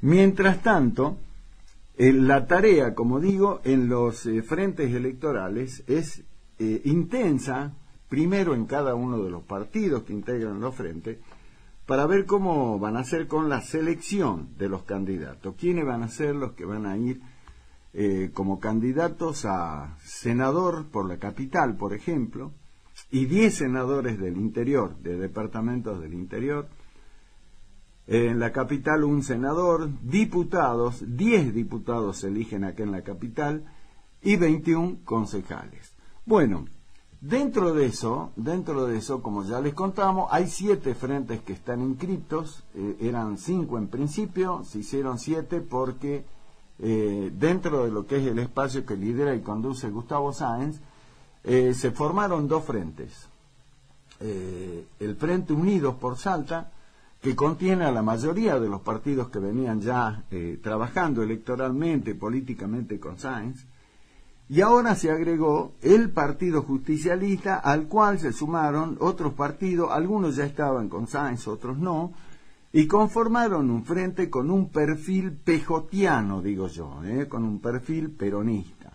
Mientras tanto, la tarea, como digo, en los frentes electorales es intensa, primero en cada uno de los partidos que integran los frentes, para ver cómo van a hacer con la selección de los candidatos, quiénes van a ser los que van a ir como candidatos a senador por la capital, por ejemplo, y 10 senadores del interior, de departamentos del interior. En la capital un senador, diputados, 10 diputados se eligen acá en la capital y 21 concejales. Bueno, dentro de eso, como ya les contamos, hay 7 frentes que están inscriptos, eran 5 en principio, se hicieron 7 porque dentro de lo que es el espacio que lidera y conduce Gustavo Sáenz, se formaron 2 frentes. El Frente Unidos por Salta, que contiene a la mayoría de los partidos que venían ya trabajando electoralmente, políticamente con Sáenz, y ahora se agregó el Partido Justicialista, al cual se sumaron otros partidos, algunos ya estaban con Sáenz, otros no, y conformaron un frente con un perfil pejotiano, digo yo, con un perfil peronista.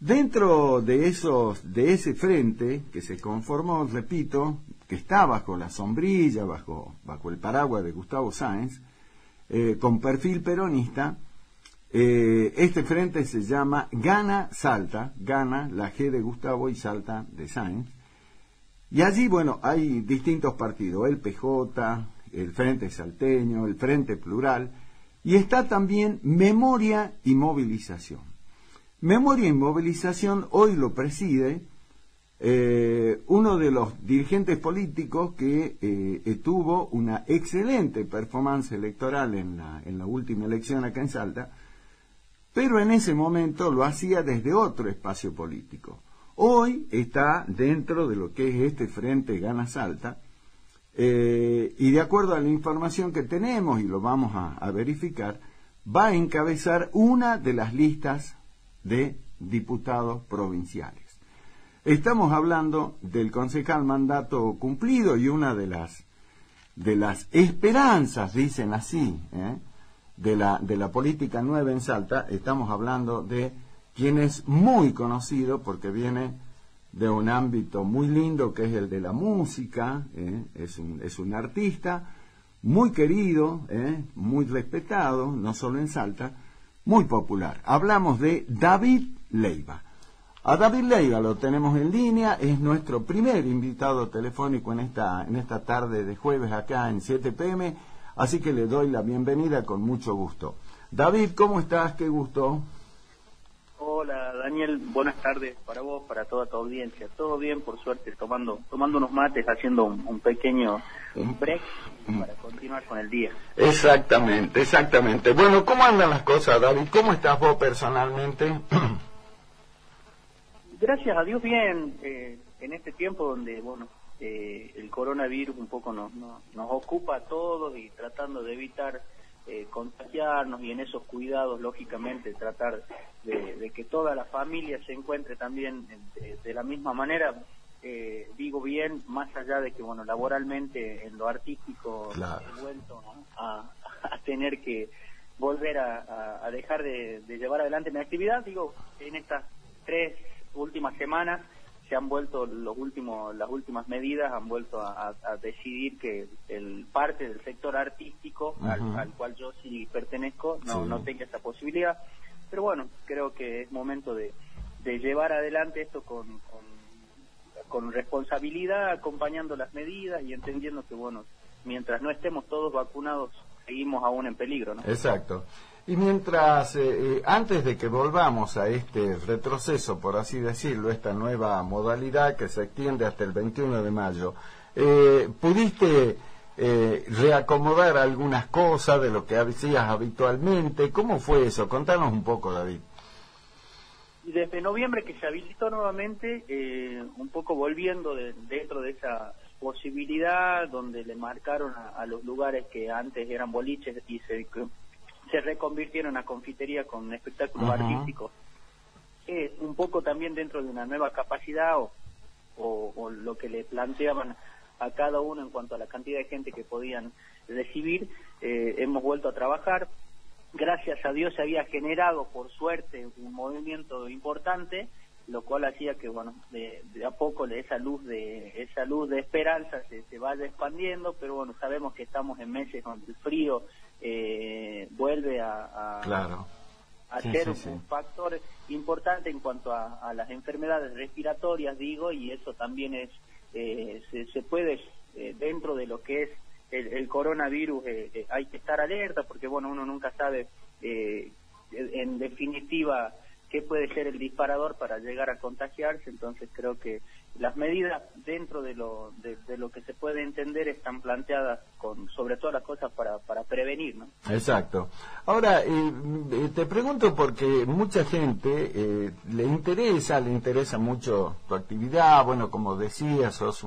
Dentro de ese frente que se conformó, repito, que está bajo la sombrilla, bajo el paraguas de Gustavo Sáenz, con perfil peronista, este frente se llama Gana Salta, Gana, la G de Gustavo y Salta de Sáenz, y allí, bueno, hay distintos partidos, el PJ, el Frente Salteño, el Frente Plural, y está también Memoria y Movilización. Memoria y Movilización hoy lo preside uno de los dirigentes políticos que tuvo una excelente performance electoral en la última elección acá en Salta, pero en ese momento lo hacía desde otro espacio político. Hoy está dentro de lo que es este Frente Gana Salta, y de acuerdo a la información que tenemos, y lo vamos a verificar, va a encabezar una de las listas de diputados provinciales. Estamos hablando del concejal mandato cumplido y una de las esperanzas, dicen así, de la política nueva en Salta. Estamos hablando de quien es muy conocido porque viene de un ámbito muy lindo que es el de la música, es un artista muy querido, muy respetado, no solo en Salta, muy popular. Hablamos de David Leiva. A David Leiva lo tenemos en línea, es nuestro primer invitado telefónico en esta tarde de jueves acá en 7 p.m., así que le doy la bienvenida con mucho gusto. David, ¿cómo estás? Qué gusto. Hola Daniel, buenas tardes para vos, para toda tu audiencia. Todo bien, por suerte, tomando unos mates, haciendo un pequeño break para continuar con el día. Exactamente. Bueno, ¿cómo andan las cosas, David? ¿Cómo estás vos personalmente? Gracias a Dios bien, en este tiempo donde, el coronavirus un poco nos ocupa a todos y tratando de evitar contagiarnos, y en esos cuidados, lógicamente, tratar de que toda la familia se encuentre también de la misma manera. Digo bien, más allá de que, laboralmente, en lo artístico, claro, he vuelto a tener que volver a dejar de llevar adelante mi actividad. Digo, en estas 3 últimas semanas se han vuelto las últimas medidas han vuelto a decidir que el parte del sector artístico, al cual yo sí pertenezco, no tenga esa posibilidad. Pero bueno, creo que es momento de llevar adelante esto con responsabilidad, acompañando las medidas y entendiendo que, mientras no estemos todos vacunados, seguimos aún en peligro, ¿no? Exacto. Y mientras, antes de que volvamos a este retroceso, por así decirlo, esta nueva modalidad que se extiende hasta el 21 de mayo, ¿pudiste reacomodar algunas cosas de lo que hacías habitualmente? ¿Cómo fue eso? Contanos un poco, David. Desde noviembre que se habilitó nuevamente, un poco volviendo dentro de esa posibilidad donde le marcaron a los lugares que antes eran boliches y se reconvirtieron a confitería con espectáculos artísticos, un poco también dentro de una nueva capacidad o lo que le planteaban a cada uno en cuanto a la cantidad de gente que podían recibir. Hemos vuelto a trabajar. Gracias a Dios se había generado, por suerte, un movimiento importante, lo cual hacía que, bueno, de a poco esa luz de esperanza se vaya expandiendo, pero bueno, sabemos que estamos en meses donde el frío vuelve claro. a ser un factor importante en cuanto a las enfermedades respiratorias, digo, y eso también es se puede, dentro de lo que es el coronavirus, hay que estar alerta, porque bueno, uno nunca sabe en definitiva qué puede ser el disparador para llegar a contagiarse. Entonces creo que las medidas dentro de lo que se puede entender están planteadas sobre todas las cosas para prevenir, ¿no? Exacto. Ahora, te pregunto porque mucha gente le interesa mucho tu actividad. Bueno, como decías, sos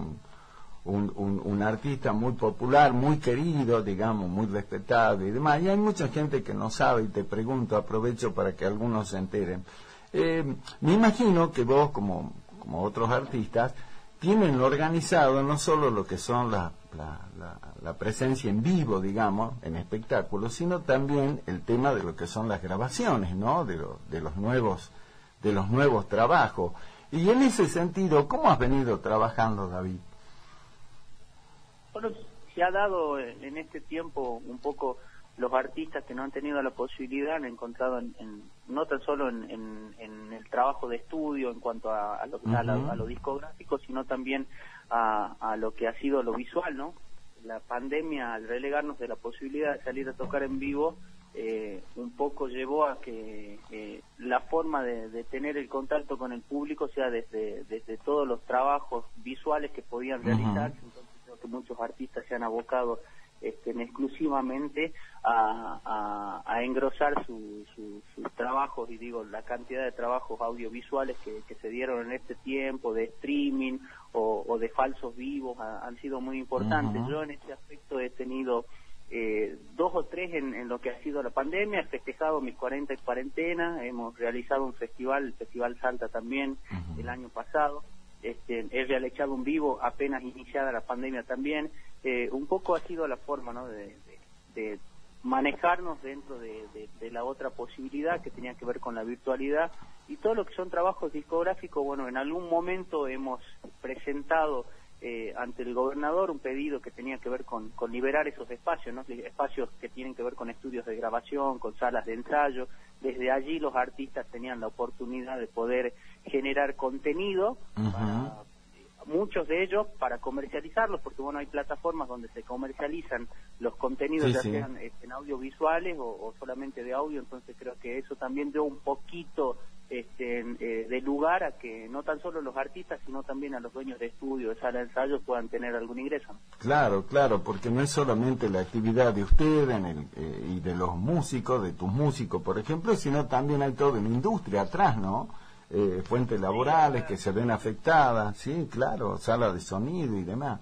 un artista muy popular, muy querido, digamos, muy respetado y demás, y hay mucha gente que no sabe, y te pregunto, aprovecho para que algunos se enteren. Me imagino que vos, como otros artistas, tienen organizado no solo lo que son la presencia en vivo, digamos, en espectáculos, sino también el tema de lo que son las grabaciones, ¿no? De los nuevos trabajos. Y en ese sentido, ¿cómo has venido trabajando, David? Bueno, se ha dado en este tiempo un poco, los artistas que no han tenido la posibilidad han encontrado no tan solo en el trabajo de estudio en cuanto a lo discográfico, sino también a lo que ha sido lo visual, ¿no? La pandemia, al relegarnos de la posibilidad de salir a tocar en vivo, un poco llevó a que la forma de tener el contacto con el público sea desde todos los trabajos visuales que podían realizarse. Entonces creo que muchos artistas se han abocado exclusivamente a engrosar sus trabajos, y digo, la cantidad de trabajos audiovisuales que se dieron en este tiempo, de streaming o de falsos vivos, han sido muy importantes. Yo en este aspecto he tenido 2 o 3 en lo que ha sido la pandemia. He festejado mis 40 en cuarentena, hemos realizado un festival, el Festival Salta también, el año pasado. He realizado un vivo apenas iniciada la pandemia también. Un poco ha sido la forma, ¿no?, de manejarnos dentro de la otra posibilidad que tenía que ver con la virtualidad. Y todo lo que son trabajos discográficos, bueno, en algún momento hemos presentado ante el gobernador un pedido que tenía que ver con liberar esos espacios, ¿no?, espacios que tienen que ver con estudios de grabación, con salas de ensayo. Desde allí los artistas tenían la oportunidad de poder generar contenido, para muchos de ellos para comercializarlos, porque bueno, hay plataformas donde se comercializan los contenidos, ya sean en audiovisuales o solamente de audio. Entonces creo que eso también dio un poquito de lugar a que no tan solo los artistas, sino también a los dueños de estudio, de sala de ensayo, puedan tener algún ingreso. Claro, porque no es solamente la actividad de usted y de los músicos, de tus músicos, por ejemplo, sino también hay toda una industria atrás, ¿no? Fuentes laborales que se ven afectadas, sí, claro, sala de sonido y demás.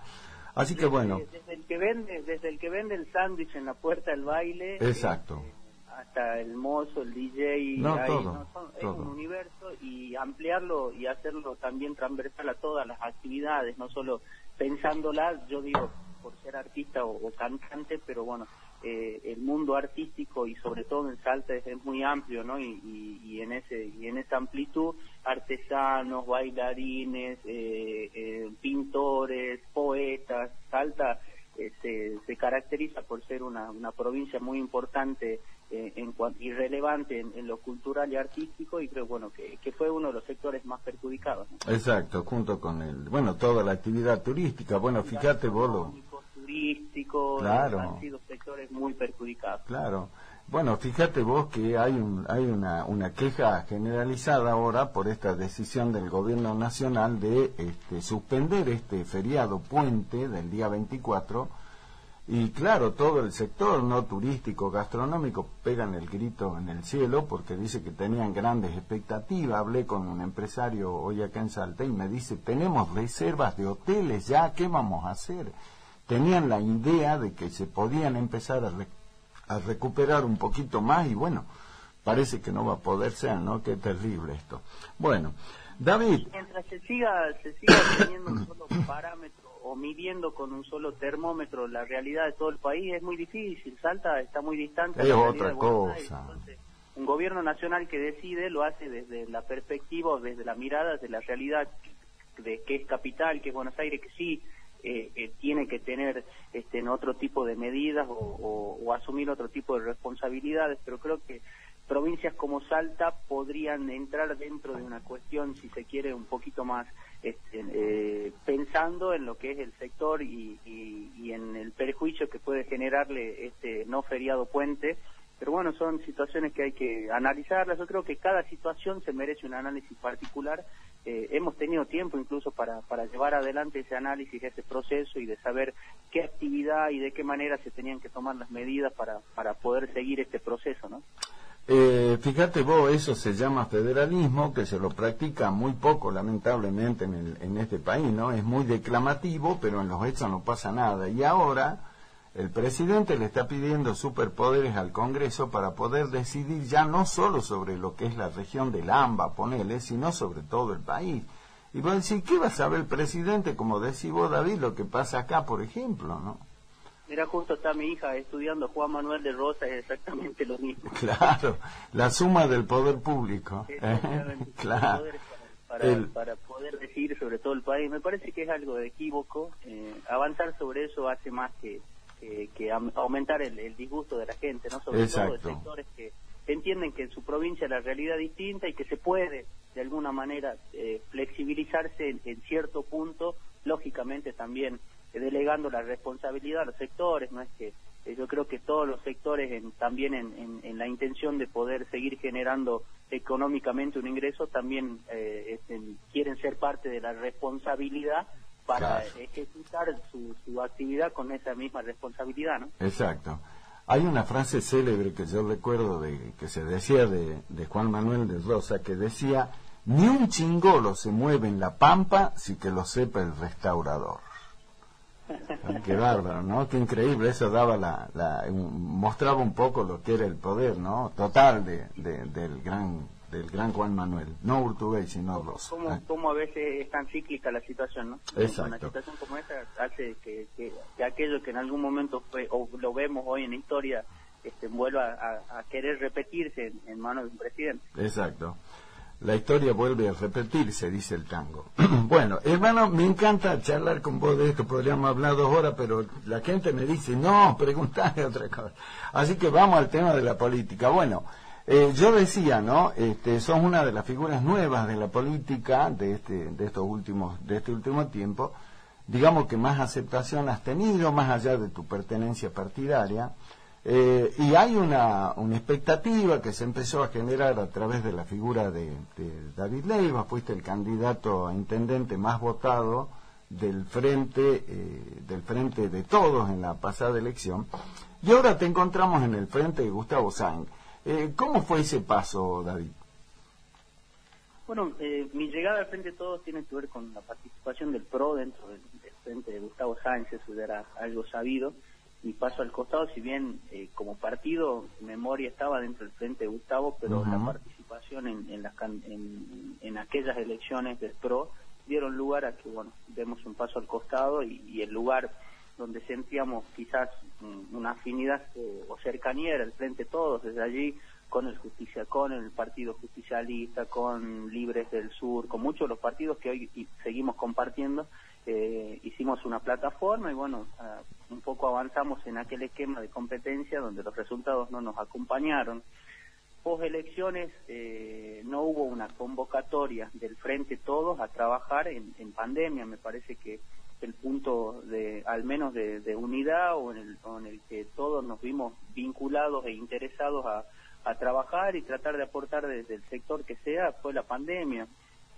Así que bueno. Desde el que vende el sándwich en la puerta del baile. Exacto. Hasta el mozo, el DJ, es un universo, y ampliarlo y hacerlo también transversal a todas las actividades, no solo pensándolas, yo digo, por ser artista o cantante, pero bueno, el mundo artístico y sobre todo en Salta es muy amplio, ¿no? Y en esa amplitud, artesanos, bailarines, pintores, poetas. Salta se caracteriza por ser una provincia muy importante y relevante en lo cultural y artístico, y creo, bueno, que fue uno de los sectores más perjudicados, ¿no? Exacto, junto con toda la actividad turística. Bueno, fíjate vos turísticos, claro, han sido sectores muy perjudicados. Claro. Bueno, fíjate vos que hay una queja generalizada ahora por esta decisión del gobierno nacional de suspender este feriado puente del día 24, y claro, todo el sector no turístico, gastronómico, pegan el grito en el cielo porque dice que tenían grandes expectativas. Hablé con un empresario hoy acá en Salta y me dice, tenemos reservas de hoteles ya, ¿qué vamos a hacer? Tenían la idea de que se podían empezar a recuperar un poquito más, y bueno, parece que no va a poder ser, ¿no? Qué terrible esto. Bueno, David. Mientras se siga teniendo un solo parámetro o midiendo con un solo termómetro la realidad de todo el país, es muy difícil. Salta está muy distante Es de la realidad otra de Buenos Aires. cosa. Entonces, un gobierno nacional que decide lo hace desde la perspectiva o desde la mirada de la realidad de que es capital, que es Buenos Aires, que sí tiene que tener en otro tipo de medidas o asumir otro tipo de responsabilidades, pero creo que provincias como Salta podrían entrar dentro de una cuestión, si se quiere, un poquito más pensando en lo que es el sector y en el perjuicio que puede generarle este no feriado puente. Pero bueno, son situaciones que hay que analizarlas. Yo creo que cada situación se merece un análisis particular. Hemos tenido tiempo incluso para llevar adelante ese análisis, ese proceso y de saber qué actividad y de qué manera se tenían que tomar las medidas para poder seguir este proceso, ¿no? Fíjate vos, eso se llama federalismo, que se lo practica muy poco, lamentablemente, en este país, ¿no? Es muy declamativo, pero en los hechos no pasa nada. Y ahora el presidente le está pidiendo superpoderes al Congreso para poder decidir ya no solo sobre lo que es la región del AMBA, ponele, sino sobre todo el país. Y vos decís, ¿qué va a saber el presidente, como decís vos, David, lo que pasa acá, por ejemplo, ¿no? Mira, justo está mi hija estudiando Juan Manuel de Rosas, es exactamente lo mismo. Claro, la suma del poder público. Claro. Para poder decidir sobre todo el país. Me parece que es algo de equívoco. Avanzar sobre eso hace más que aumentar el disgusto de la gente, ¿no? Sobre todo de sectores que entienden que en su provincia la realidad es distinta y que se puede de alguna manera flexibilizarse en cierto punto, lógicamente también delegando la responsabilidad a los sectores. No es que yo creo que todos los sectores también en la intención de poder seguir generando económicamente un ingreso también quieren ser parte de la responsabilidad para ejecutar su actividad con esa misma responsabilidad, ¿no? Exacto. Hay una frase célebre que yo recuerdo que se decía de Juan Manuel de Rosas, que decía: ni un chingolo se mueve en la pampa si que lo sepa el restaurador. Qué bárbaro, ¿no? Qué increíble. Eso daba mostraba un poco lo que era el poder, ¿no? Total del gran Juan Manuel, no Urtubey, sino Rosas. Como a veces es tan cíclica la situación, ¿no? Exacto. Una situación como esta hace que aquello que en algún momento fue, o lo vemos hoy en la historia, vuelva a querer repetirse en manos de un presidente. Exacto. La historia vuelve a repetirse, dice el tango. Bueno, hermano, me encanta charlar con vos de esto, podríamos hablar 2 horas, pero la gente me dice, no, preguntale otra cosa. Así que vamos al tema de la política. Bueno, yo decía, ¿no? Sos una de las figuras nuevas de la política de este último tiempo, digamos que más aceptación has tenido, más allá de tu pertenencia partidaria. Y hay una expectativa que se empezó a generar a través de la figura de David Leiva. Fuiste el candidato a intendente más votado del frente de todos en la pasada elección, y ahora te encontramos en el frente de Gustavo Sáenz. ¿Cómo fue ese paso, David? Bueno, mi llegada al frente de todos tiene que ver con la participación del PRO dentro del frente de Gustavo Sáenz. Eso era algo sabido. Mi paso al costado, si bien como partido Memoria estaba dentro del frente de Gustavo, pero la participación en aquellas elecciones del PRO dieron lugar a que, bueno, demos un paso al costado y el lugar donde sentíamos quizás una afinidad o cercanía era el frente de todos. Desde allí, con el Partido Justicialista, con Libres del Sur, con muchos de los partidos que hoy seguimos compartiendo, hicimos una plataforma y bueno, un poco avanzamos en aquel esquema de competencia donde los resultados no nos acompañaron. Post elecciones no hubo una convocatoria del Frente Todos a trabajar en pandemia. Me parece que el punto al menos de unidad o en el que todos nos vimos vinculados e interesados a trabajar y tratar de aportar desde el sector que sea fue la pandemia.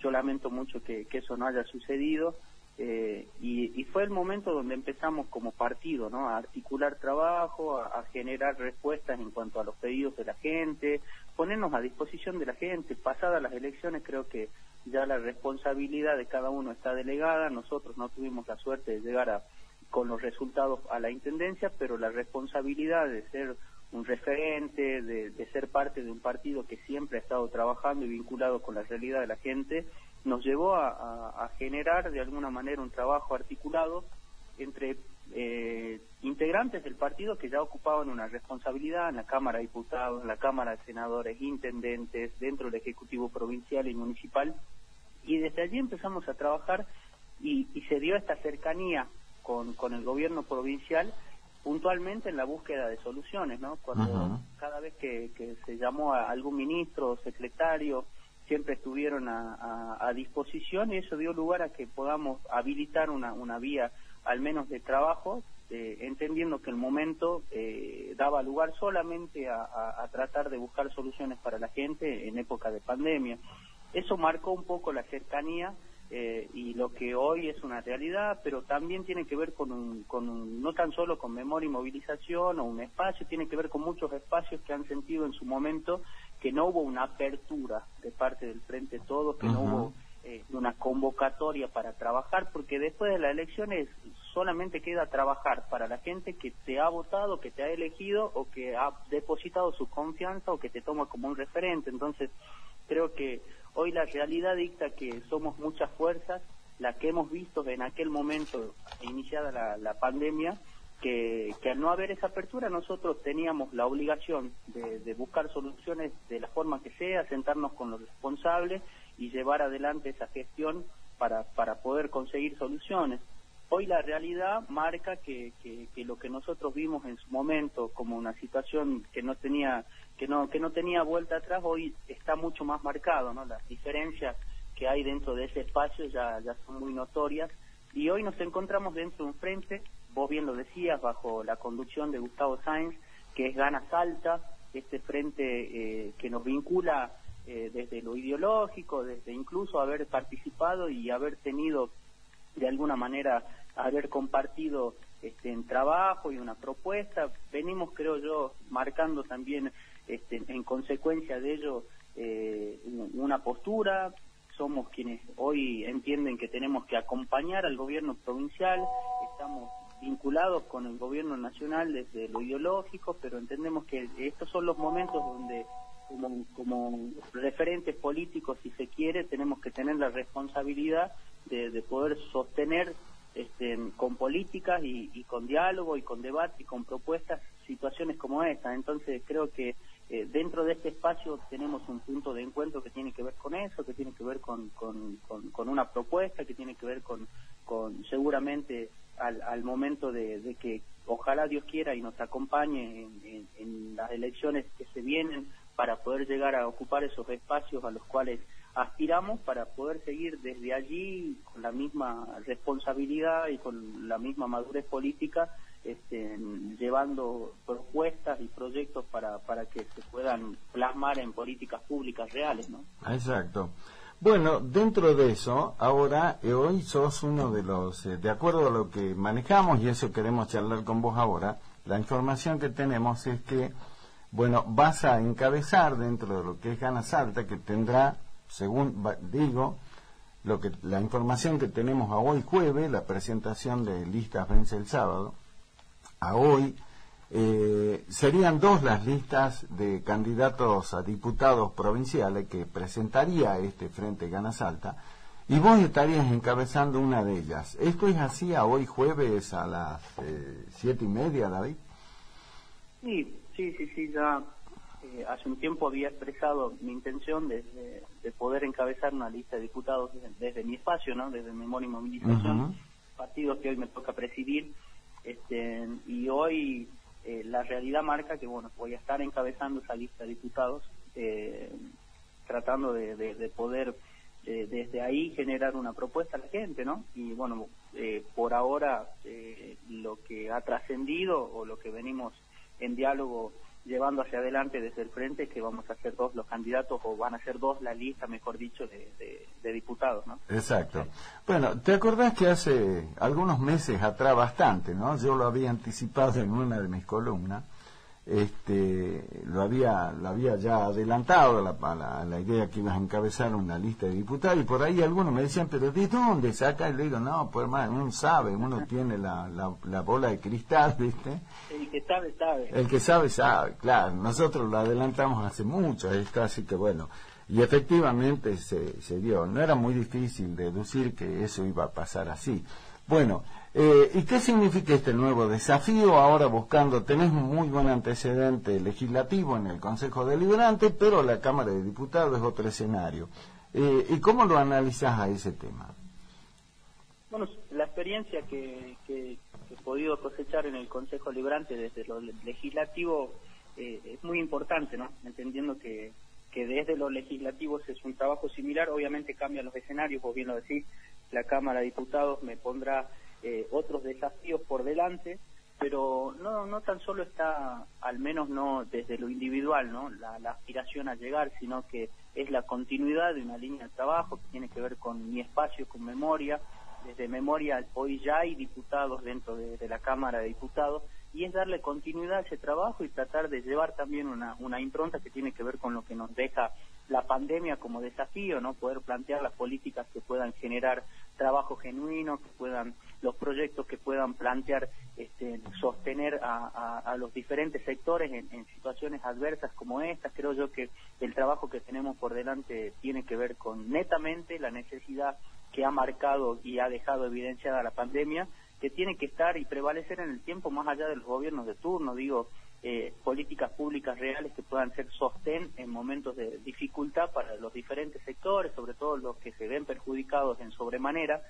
Yo lamento mucho que eso no haya sucedido. Y fue el momento donde empezamos como partido, ¿no? A articular trabajo, a generar respuestas en cuanto a los pedidos de la gente, ponernos a disposición de la gente. Pasadas las elecciones creo que ya la responsabilidad de cada uno está delegada. Nosotros no tuvimos la suerte de llegar con los resultados a la intendencia, pero la responsabilidad de ser un referente, de ser parte de un partido que siempre ha estado trabajando y vinculado con la realidad de la gente, nos llevó a generar de alguna manera un trabajo articulado entre integrantes del partido que ya ocupaban una responsabilidad en la Cámara de Diputados, en la Cámara de Senadores, intendentes, dentro del Ejecutivo Provincial y Municipal, y desde allí empezamos a trabajar y se dio esta cercanía con el gobierno provincial, puntualmente en la búsqueda de soluciones, ¿no? Cuando cada vez que se llamó a algún ministro o secretario, siempre estuvieron a disposición, y eso dio lugar a que podamos habilitar una vía al menos de trabajo, entendiendo que el momento daba lugar solamente a tratar de buscar soluciones para la gente en época de pandemia. Eso marcó un poco la cercanía y lo que hoy es una realidad, pero también tiene que ver no tan solo con memoria y movilización o un espacio, tiene que ver con muchos espacios que han sentido en su momento que no hubo una apertura de parte del Frente Todos, que no hubo una convocatoria para trabajar, porque después de las elecciones solamente queda trabajar para la gente que te ha votado, que te ha elegido o que ha depositado su confianza o que te toma como un referente. Entonces creo que hoy la realidad dicta que somos muchas fuerzas, las que hemos visto en aquel momento iniciada la pandemia, que al no haber esa apertura nosotros teníamos la obligación de buscar soluciones de la forma que sea, sentarnos con los responsables y llevar adelante esa gestión para poder conseguir soluciones. Hoy la realidad marca que lo que nosotros vimos en su momento como una situación que no tenía vuelta atrás, hoy está mucho más marcado, ¿no? Las diferencias que hay dentro de ese espacio ya son muy notorias, y hoy nos encontramos dentro de un frente, vos bien lo decías, bajo la conducción de Gustavo Sáenz, que es Gana Salta, este frente que nos vincula desde lo ideológico, desde incluso haber participado y haber tenido de alguna manera haber compartido en trabajo y una propuesta. Venimos, creo yo, marcando también en consecuencia de ello una postura. Somos quienes hoy entienden que tenemos que acompañar al gobierno provincial, estamos vinculados con el gobierno nacional desde lo ideológico, pero entendemos que estos son los momentos donde como referentes políticos, si se quiere, tenemos que tener la responsabilidad de poder sostener con políticas y con diálogo y con debate y con propuestas situaciones como esta. Entonces creo que dentro de este espacio tenemos un punto de encuentro que tiene que ver con eso, que tiene que ver con una propuesta, que tiene que ver con seguramente al momento de que ojalá Dios quiera y nos acompañe en las elecciones que se vienen, para poder llegar a ocupar esos espacios a los cuales aspiramos, para poder seguir desde allí con la misma responsabilidad y con la misma madurez política, llevando propuestas y proyectos para que se puedan plasmar en políticas públicas reales, ¿no? Exacto. Bueno, dentro de eso, ahora, hoy sos uno de los, de acuerdo a lo que manejamos, y eso queremos charlar con vos ahora, la información que tenemos es que, bueno, vas a encabezar dentro de lo que es Gana Salta, que tendrá, según digo, la información que tenemos a hoy jueves, la presentación de listas vence el sábado, a hoy, serían 2 las listas de candidatos a diputados provinciales que presentaría este Frente Gana Salta, y vos estarías encabezando una de ellas. ¿Esto es así a hoy jueves a las 7:30, David? Sí, ya hace un tiempo había expresado mi intención de poder encabezar una lista de diputados desde mi espacio, ¿no? Desde Memoria y Movilización, partido que hoy me toca presidir, y hoy la realidad marca que, bueno, voy a estar encabezando esa lista de diputados, tratando de poder desde ahí generar una propuesta a la gente, ¿no? Y bueno, por ahora lo que ha trascendido o lo que venimos en diálogo llevando hacia adelante desde el frente es que vamos a ser 2 los candidatos, o van a ser 2 la lista, mejor dicho, de diputados, ¿no? Exacto. Bueno, ¿te acordás que hace algunos meses atrás, bastante, ¿no? Yo lo había anticipado en una de mis columnas, lo había ya adelantado la idea que ibas a encabezar una lista de diputados, y por ahí algunos me decían, pero ¿de dónde saca? Y le digo, no, pues hermano, uno sabe, uno tiene la bola de cristal, ¿viste? El que sabe, sabe. El que sabe, sabe, claro. Nosotros lo adelantamos hace mucho esto, así que bueno. Y efectivamente se dio. No era muy difícil deducir que eso iba a pasar así. Bueno, ¿y qué significa este nuevo desafío? Ahora tenés un muy buen antecedente legislativo en el Consejo Deliberante, pero la Cámara de Diputados es otro escenario. ¿Y cómo lo analizás a ese tema? Bueno, la experiencia que he podido cosechar en el Consejo Deliberante desde lo legislativo es muy importante, ¿no? Entendiendo que desde los legislativos es un trabajo similar, obviamente cambian los escenarios, vos bien lo decís, la Cámara de Diputados me pondrá otros desafíos por delante, pero no tan solo está, al menos no desde lo individual, ¿no? La aspiración a llegar, sino que es la continuidad de una línea de trabajo que tiene que ver con mi espacio, con memoria. Desde memoria hoy ya hay diputados dentro de la Cámara de Diputados, y es darle continuidad a ese trabajo y tratar de llevar también una impronta que tiene que ver con lo que nos deja la pandemia como desafío, ¿no? Poder plantear las políticas que puedan generar trabajo genuino, los proyectos que puedan plantear, sostener a los diferentes sectores en situaciones adversas como estas. Creo yo que el trabajo que tenemos por delante tiene que ver con netamente la necesidad que ha marcado y ha dejado evidenciada la pandemia, que tiene que estar y prevalecer en el tiempo más allá de los gobiernos de turno, políticas públicas reales que puedan ser sostén en momentos de dificultad para los diferentes sectores, sobre todo los que se ven perjudicados en sobremanera.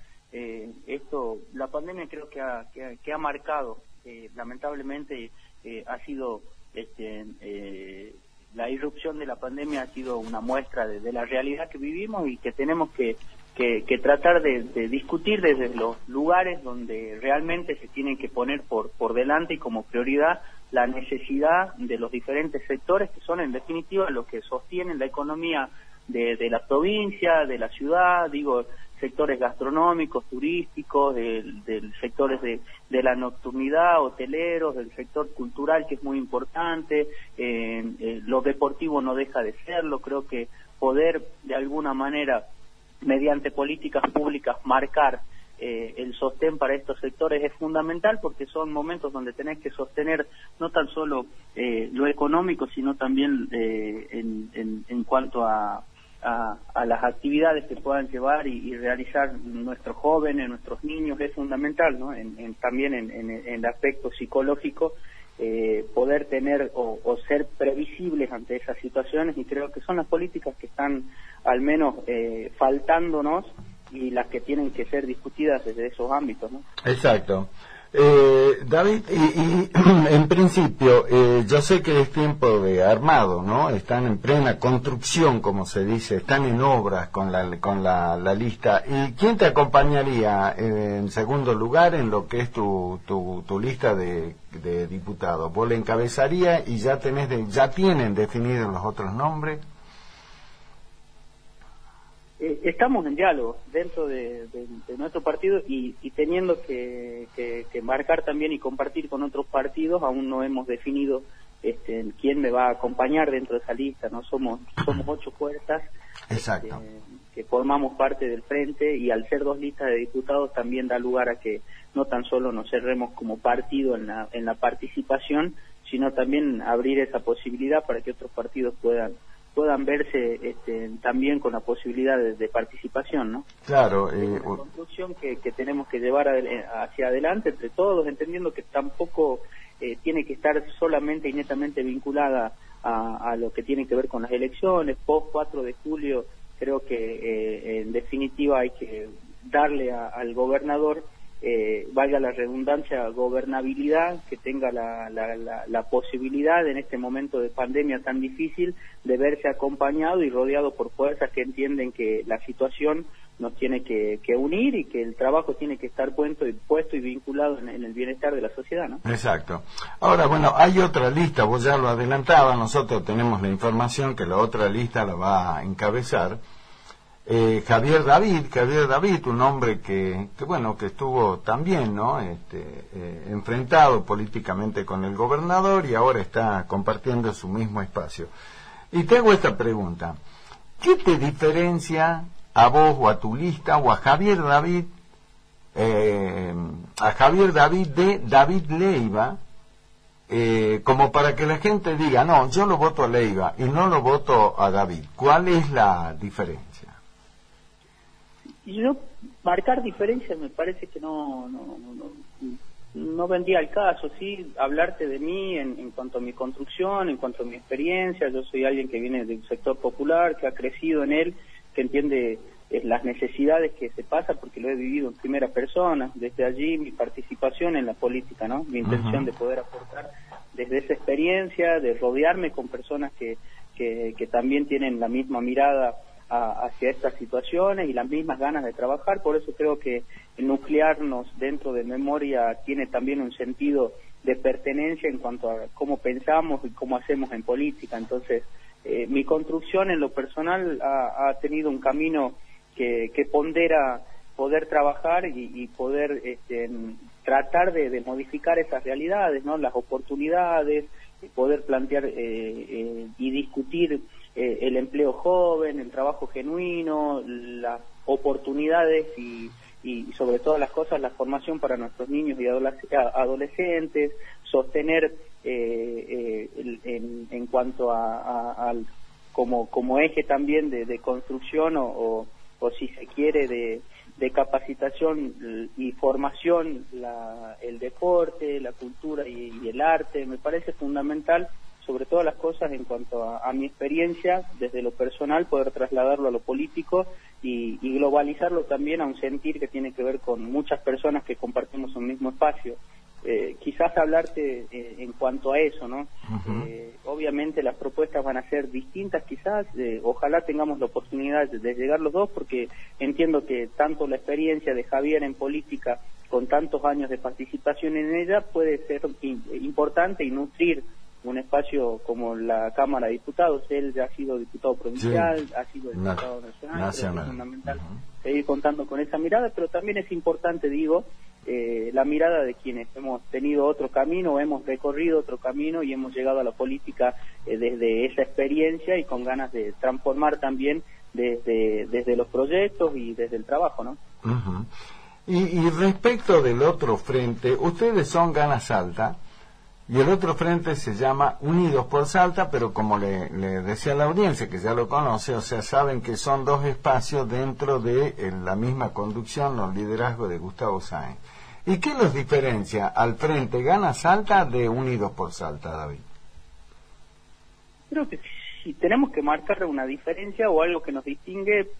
La pandemia creo que ha marcado, lamentablemente ha sido, la irrupción de la pandemia ha sido una muestra de la realidad que vivimos y que tenemos que tratar de discutir desde los lugares donde realmente se tienen que poner por delante y como prioridad la necesidad de los diferentes sectores que son en definitiva los que sostienen la economía de la provincia, de la ciudad, sectores gastronómicos, turísticos, del sectores de la nocturnidad, hoteleros, del sector cultural que es muy importante, lo deportivo no deja de serlo. Creo que poder de alguna manera mediante políticas públicas marcar el sostén para estos sectores es fundamental, porque son momentos donde tenés que sostener no tan solo lo económico, sino también en cuanto a las actividades que puedan llevar y realizar nuestros jóvenes, nuestros niños. Es fundamental, ¿no? También en el aspecto psicológico, poder tener o ser previsibles ante esas situaciones, y creo que son las políticas que están al menos faltándonos y las que tienen que ser discutidas desde esos ámbitos, ¿no? Exacto. David, y en principio, yo sé que es tiempo de armado, ¿no? Están en plena construcción, como se dice, están en obras con la lista. ¿Y quién te acompañaría en segundo lugar en lo que es tu lista de diputados? ¿Vos le encabezarías y ya tienen definidos los otros nombres? Estamos en diálogo dentro de nuestro partido y teniendo que marcar también y compartir con otros partidos. Aún no hemos definido quién me va a acompañar dentro de esa lista, ¿no? Somos 8 fuerzas. Exacto. Que formamos parte del frente, y al ser 2 listas de diputados también da lugar a que no tan solo nos cerremos como partido en la participación, sino también abrir esa posibilidad para que otros partidos puedan verse también con la posibilidad de participación, ¿no? Claro. Es una construcción que tenemos que llevar hacia adelante entre todos, entendiendo que tampoco tiene que estar solamente y netamente vinculada a lo que tiene que ver con las elecciones. Post 4 de julio creo que en definitiva hay que darle al gobernador, valga la redundancia, gobernabilidad, que tenga la posibilidad en este momento de pandemia tan difícil de verse acompañado y rodeado por fuerzas que entienden que la situación nos tiene que unir y que el trabajo tiene que estar puesto y vinculado en el bienestar de la sociedad, ¿no? Exacto. Ahora, bueno, hay otra lista, vos ya lo adelantabas, nosotros tenemos la información que la otra lista la va a encabezar Javier David, un hombre que estuvo también, ¿no? Enfrentado políticamente con el gobernador y ahora está compartiendo su mismo espacio. Y te hago esta pregunta: ¿qué te diferencia a vos o a tu lista o a Javier David de David Leiva, como para que la gente diga, no, yo lo voto a Leiva y no lo voto a David? ¿Cuál es la diferencia? Y yo, marcar diferencias me parece que no vendría al caso, sí, hablarte de mí en cuanto a mi construcción, en cuanto a mi experiencia. Yo soy alguien que viene del sector popular, que ha crecido en él, que entiende las necesidades que se pasa, porque lo he vivido en primera persona. Desde allí mi participación en la política, ¿no? Mi intención de poder aportar desde esa experiencia, de rodearme con personas que también tienen la misma mirada hacia estas situaciones y las mismas ganas de trabajar. Por eso creo que nuclearnos dentro de Memoria tiene también un sentido de pertenencia en cuanto a cómo pensamos y cómo hacemos en política. Entonces, mi construcción en lo personal ha tenido un camino que pondera poder trabajar y poder tratar de modificar esas realidades, ¿no? Las oportunidades, poder plantear y discutir el empleo joven, el trabajo genuino, las oportunidades y sobre todas las cosas la formación para nuestros niños y adolescentes, sostener en cuanto como eje también de construcción o si se quiere de capacitación y formación el deporte, la cultura y el arte. Me parece fundamental, sobre todas las cosas, en cuanto a mi experiencia desde lo personal, poder trasladarlo a lo político y globalizarlo también a un sentir que tiene que ver con muchas personas que compartimos un mismo espacio. Quizás hablarte en cuanto a eso, ¿no? Obviamente las propuestas van a ser distintas, quizás, ojalá tengamos la oportunidad de llegar los dos, porque entiendo que tanto la experiencia de Javier en política, con tantos años de participación en ella, puede ser importante y nutrir un espacio como la Cámara de Diputados. Él ya ha sido diputado provincial, sí, ha sido diputado nacional. Es fundamental seguir contando con esa mirada, pero también es importante, digo, la mirada de quienes hemos tenido otro camino, hemos recorrido otro camino y hemos llegado a la política desde esa experiencia y con ganas de transformar también desde los proyectos y desde el trabajo, ¿no? Y respecto del otro frente, ustedes son Gana Salta y el otro frente se llama Unidos por Salta, pero como le decía a la audiencia, que ya lo conoce, o sea, saben que son dos espacios dentro de la misma conducción, los liderazgos de Gustavo Sáenz. ¿Y qué los diferencia al frente Gana Salta de Unidos por Salta, David? Creo que si tenemos que marcar una diferencia o algo que nos distingue,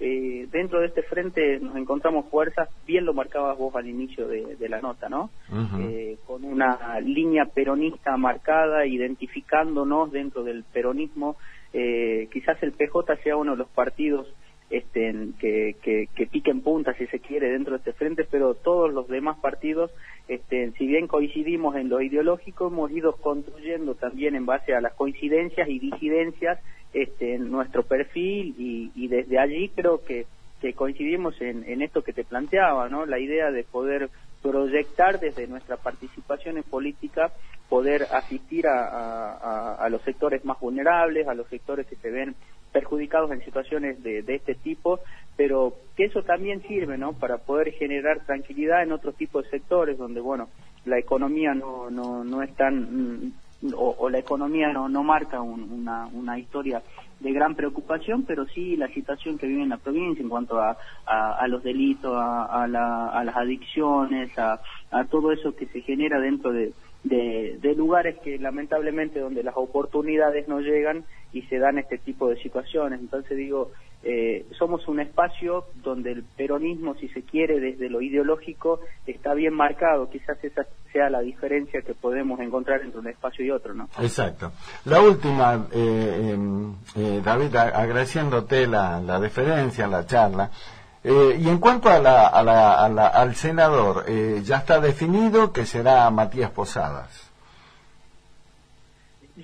dentro de este frente nos encontramos fuerzas, bien lo marcabas vos al inicio de la nota, ¿no? Con una línea peronista marcada, identificándonos dentro del peronismo. Quizás el PJ sea uno de los partidos que piquen punta, si se quiere, dentro de este frente, pero todos los demás partidos, si bien coincidimos en lo ideológico, hemos ido construyendo también en base a las coincidencias y disidencias en nuestro perfil y desde allí creo que coincidimos en esto que te planteaba, ¿no? La idea de poder proyectar desde nuestra participación en política, poder asistir a los sectores más vulnerables, a los sectores que se ven perjudicados en situaciones de este tipo, pero que eso también sirve, ¿no?, para poder generar tranquilidad en otro tipo de sectores donde, bueno, la economía no es tan o la economía no marca una historia de gran preocupación, pero sí la situación que vive en la provincia en cuanto a los delitos, a las adicciones, a todo eso que se genera dentro de lugares que lamentablemente donde las oportunidades no llegan y se dan este tipo de situaciones. Entonces digo, somos un espacio donde el peronismo, si se quiere, desde lo ideológico está bien marcado. Quizás esa sea la diferencia que podemos encontrar entre un espacio y otro, ¿no? Exacto. La última, David, agradeciéndote la deferencia, la charla. Y en cuanto al senador, ya está definido que será Matías Posadas.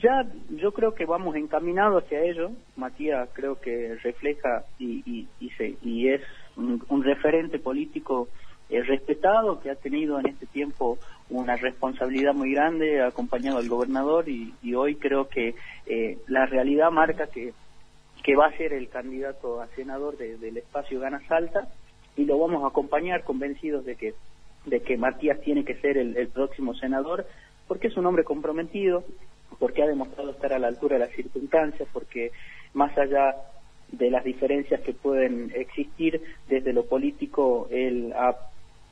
Ya, yo creo que vamos encaminados hacia ello. Matías creo que refleja y es un referente político respetado, que ha tenido en este tiempo una responsabilidad muy grande, ha acompañado al gobernador y hoy creo que la realidad marca que va a ser el candidato a senador del espacio Gana Salta, y lo vamos a acompañar convencidos de que Matías tiene que ser el próximo senador, porque es un hombre comprometido, porque ha demostrado estar a la altura de las circunstancias, porque más allá de las diferencias que pueden existir desde lo político, él ha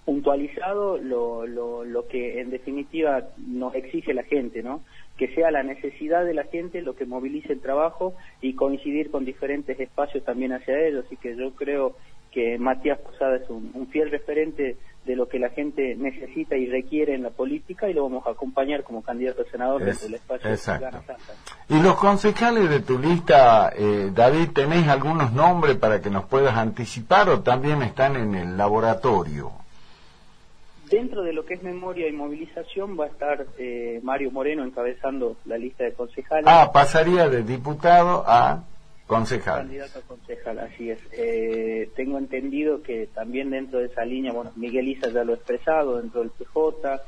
puntualizado lo que en definitiva nos exige la gente, ¿no? Que sea la necesidad de la gente lo que movilice el trabajo y coincidir con diferentes espacios también hacia ellos. Así que yo creo que Matías Posada es un fiel referente de lo que la gente necesita y requiere en la política, y lo vamos a acompañar como candidato a senador dentro del espacio de Gana Salta. Y los concejales de tu lista, David, ¿tenés algunos nombres para que nos puedas anticipar o también están en el laboratorio? Dentro de lo que es memoria y movilización va a estar Mario Moreno encabezando la lista de concejales. Ah, pasaría de diputado a concejal. Candidato a concejal, así es. Tengo entendido que también dentro de esa línea, bueno, Miguel Isa ya lo ha expresado dentro del PJ,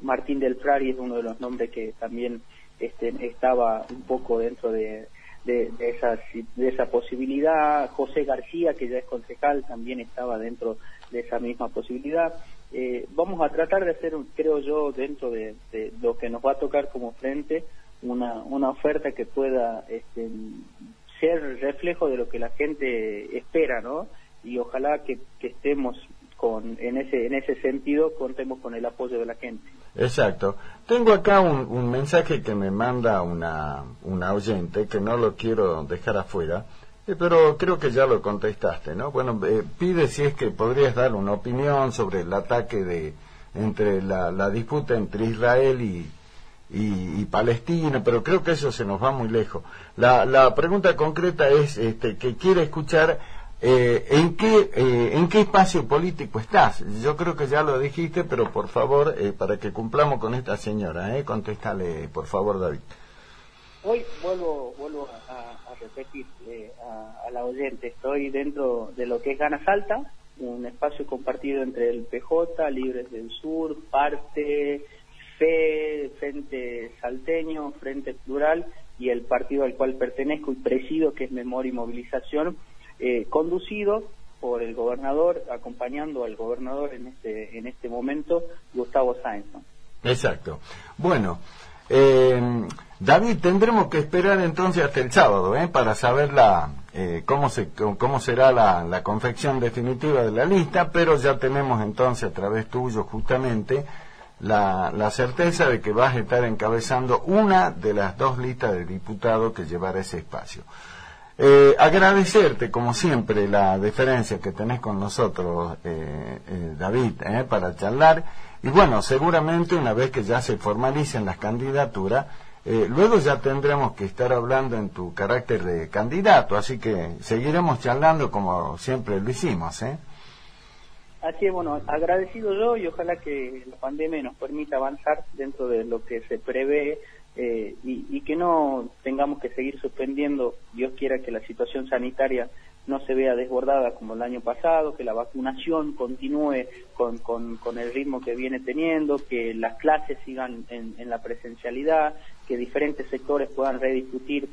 Martín del Frari es uno de los nombres que también estaba un poco dentro de esa posibilidad. José García, que ya es concejal, también estaba dentro de esa misma posibilidad. Vamos a tratar de hacer, creo yo, dentro de lo que nos va a tocar como frente, una oferta que pueda ser reflejo de lo que la gente espera, ¿no? Y ojalá que estemos en ese sentido, contemos con el apoyo de la gente. Exacto. Tengo acá un mensaje que me manda una oyente, que no lo quiero dejar afuera, pero creo que ya lo contestaste, ¿no? Bueno, pide si es que podrías dar una opinión sobre el ataque entre la disputa entre Israel y Palestina, pero creo que eso se nos va muy lejos. La pregunta concreta es que quiere escuchar en qué espacio político estás. Yo creo que ya lo dijiste, pero por favor, para que cumplamos con esta señora, contéstale, por favor, David. Hoy vuelvo a repetir a la oyente, estoy dentro de lo que es Gana Salta, un espacio compartido entre el PJ, Libres del Sur, Parte, FE, Frente Salteño, Frente Plural y el partido al cual pertenezco y presido, que es Memoria y Movilización, conducido por el gobernador, acompañando al gobernador en este momento, Gustavo Sáenz. Exacto. Bueno, David, tendremos que esperar entonces hasta el sábado, para saber cómo será la confección definitiva de la lista, pero ya tenemos entonces a través tuyo justamente la certeza de que vas a estar encabezando una de las dos listas de diputados que llevará ese espacio. Agradecerte como siempre la deferencia que tenés con nosotros, David, para charlar, y bueno, seguramente una vez que ya se formalicen las candidaturas, luego ya tendremos que estar hablando en tu carácter de candidato, así que seguiremos charlando como siempre lo hicimos, Así es, bueno, agradecido yo, y ojalá que la pandemia nos permita avanzar dentro de lo que se prevé, y que no tengamos que seguir suspendiendo. Dios quiera que la situación sanitaria no se vea desbordada como el año pasado, que la vacunación continúe con el ritmo que viene teniendo, que las clases sigan en la presencialidad, que diferentes sectores puedan rediscutir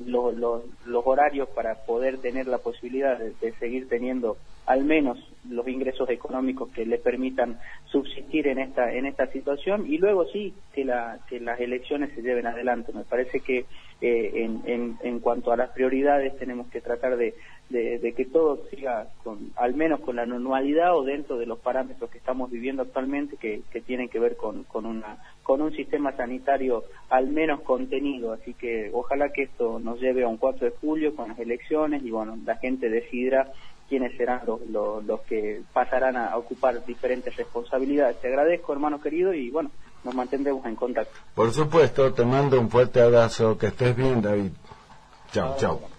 los horarios para poder tener la posibilidad de seguir teniendo al menos los ingresos económicos que le permitan subsistir en esta situación, y luego sí que las elecciones se lleven adelante. Me parece que en cuanto a las prioridades tenemos que tratar de que todo siga al menos con la normalidad o dentro de los parámetros que estamos viviendo actualmente, que tienen que ver con un sistema sanitario al menos contenido. Así que ojalá que esto nos lleve a un 4 de julio con las elecciones, y bueno, la gente decidirá quiénes serán los que pasarán a ocupar diferentes responsabilidades. Te agradezco, hermano querido, y bueno, nos mantendremos en contacto. Por supuesto, te mando un fuerte abrazo, que estés bien, David. Chao, chao.